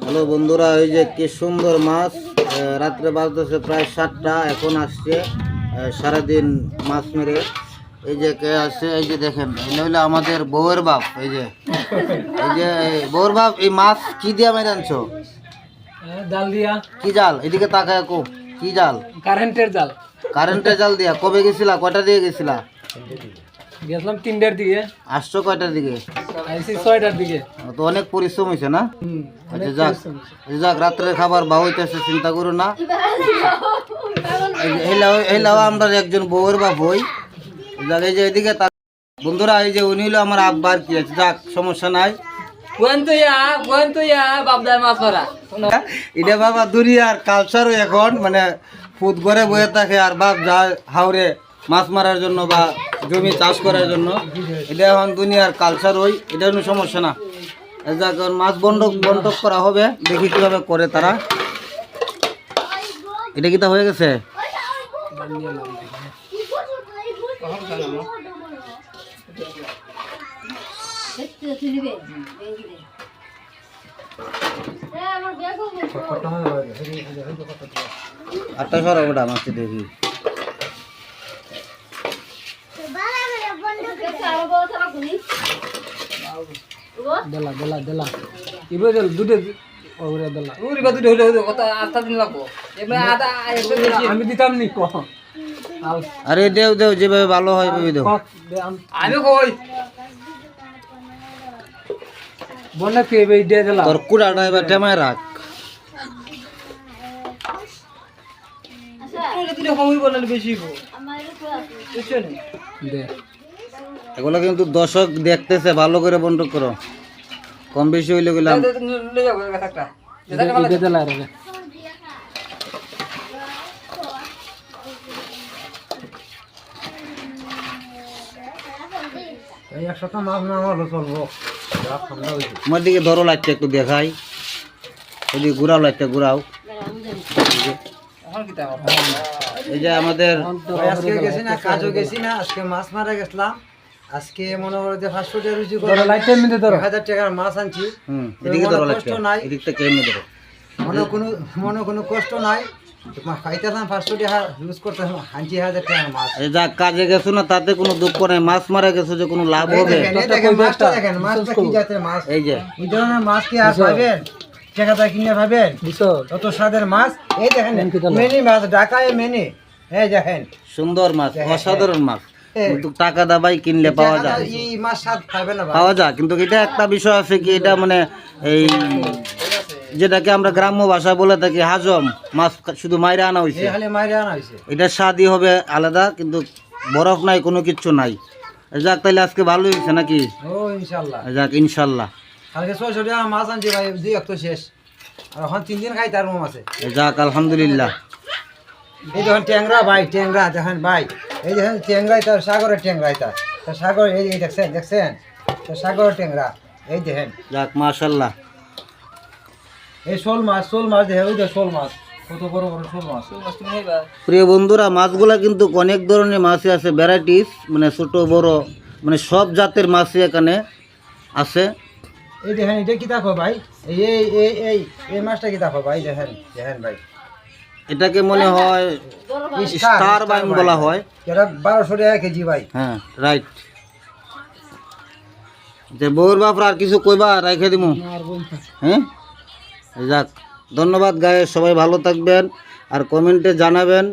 Hello বন্ধুরা, এই যে কি সুন্দর মাছ। রাত্রে বাজতেছে প্রায় 7টা, এখন আসছে সারাদিন মাছ মেরে। এই যে কে আসছে, এই যে দেখেন, এটা হইলো আমাদের বউয়ের বাপ। এই যে বউয়ের বাপ, এই মাছ কি দিয়া মেরে আনছো? জাল দিয়া। কি জাল? এদিকে তাকায় কো, কি জাল? কারেন্টের জাল। কারেন্টের জাল দিয়া। কবে গেছিলা? কয়টা দিয়ে গেছিলা? গেছিলাম 3টার দিকে, আসছো কয়টার দিকে? আইসি 6টার দিকে। তো অনেক পরিশ্রম হয়েছে না? অনেক আচ্ছা যাক, পরিশ্রম হয়েছে। যাক, রাত্রের খাবার বা হইতেছে, চিন্তা করো না। এইলাও আমরা একজন বউয়ের বাপ হই। যাক, এই যে এদিকে বন্ধুরা, এই যে উনি হলো আমার আব্বার কি আছে। যাক, সমস্যা নাই। এটা বাবা দুনিয়ার কালচারও এখন, মানে ফুট ঘরে বয়ে থাকে আর বাপ যায় হাওড়ে মাছ মারার জন্য বা জমি চাষ করার জন্য। এটা এখন দুনিয়ার কালচার হই, এটা কোনো সমস্যা না। যাক, মাছ বন্টক করা হবে, দেখি কিভাবে করে তারা। এটা কি তা হয়ে গেছে? আটটা সরা ওটা মাছটি দেখি। দেলা দেলা দেলা ইবে দেল দুটো ওরে দেলা ওরে বা দুটো হলো কত 8 দিন লাগবো। এমনি আদা আমি দিতাম নি কো। আরে দেও দেও, যেভাবে ভালো হয় ভেবে দেও। আমি কই বনে পেবে দিয়ে দেলা তোর কুড়াটা এবার টেমায় রাখ। এগুলো কিন্তু দর্শক দেখতেছে, ভালো করে বন্টক করো। কম বেশি হইলে গেলাম। আমার দিকে ধরো, লাইটটা একটু দেখাই। ওইদিকে ঘুরাও, লাইটটা ঘুরাও। এই যে আমাদের আজকে গেছি না, কাজও গেছি না, আজকে মাছ মারা গেছিলাম। আজকে মনে করো যে ফাস্টফুডে রুচি করে 1000 টাকার মাছ আনছি। এদিকে ধরো, কষ্ট লাইটটা নাই, এদিকটা কেমনে ধরো। মনে কোনো কষ্ট নাই। খাইতেছিলাম ফাস্টফুডে, ইউজ করতেছিলাম, আনছি 1000 টাকার মাছ। এই যা কাজে গেছো না, তাতে কোনো দুঃখ নাই। মাছ মারা গেছো যে কোনো লাভ হবে? দেখেন মাছটা, দেখেন মাছটা কি জাতের মাছ। এই যে এই ধরনের মাছ কি আর পাবেন? টাকাটা কিনে পাবেন কত স্বাদের মাছ। এই দেখেন মেনি মাছ, ঢাকায় মেনি। এই দেখেন সুন্দর মাছ, অসাধারণ মাছ। কিন্তু টাকা দাবাই কিনলে পাওয়া যায়, এই মাছ স্বাদ পাবে না, পাওয়া যায়। কিন্তু এটা একটা বিষয় আছে কি, এটা মানে এই যেটাকে আমরা গ্রাম্য ভাষায় বলে থাকি হাজম মাছ, শুধু মাইরা আনা হয়েছে। এটা স্বাদই হবে আলাদা, কিন্তু বরফ নাই, কোনো কিচ্ছু নাই। যাক, তাইলে আজকে ভালো হয়েছে নাকি? ও ইনশাআল্লাহ। যাক, ইনশাল্লাহ। কালকে 600 টাকা মাছ আনছি ভাই, 2 এক তো শেষ, আর এখন 3 দিন খাই তার মম আছে। যাক, আলহামদুলিল্লাহ। এই দেখেন ট্যাংরা ভাই, ট্যাংরা দেখেন ভাই, এই দেখেন ট্যাংরাই, তার সাগরের ট্যাংরাই, তার সাগর, এই দেখছেন দেখছেন, তার সাগরের ট্যাংরা, এই দেখেন। যাক, মাশাআল্লাহ। এই শোল মাছ দেখেন, ওই যে শোল মাছ, কত বড় বড় শোল মাছ। প্রিয় বন্ধুরা, মাছগুলা কিন্তু অনেক ধরনের মাছই আছে, ভ্যারাইটিস, মানে ছোট বড়, মানে সব জাতের মাছই এখানে আছে। এই দেখেন, এটা কি দেখো ভাই, এই এই এই এই এই মাছটা কি দেখো ভাই, দেখেন দেখেন ভাই, এটাকে মনে হয় স্টার বাইন বলা হয়। এটা 1200 টাকা কেজি ভাই। হ্যাঁ, রাইট। যে বউর বাপরা আর কিছু কইবা, রেখে দিমু। হ্যাঁ, যাক, ধন্যবাদ গায়ে, সবাই ভালো থাকবেন আর কমেন্টে জানাবেন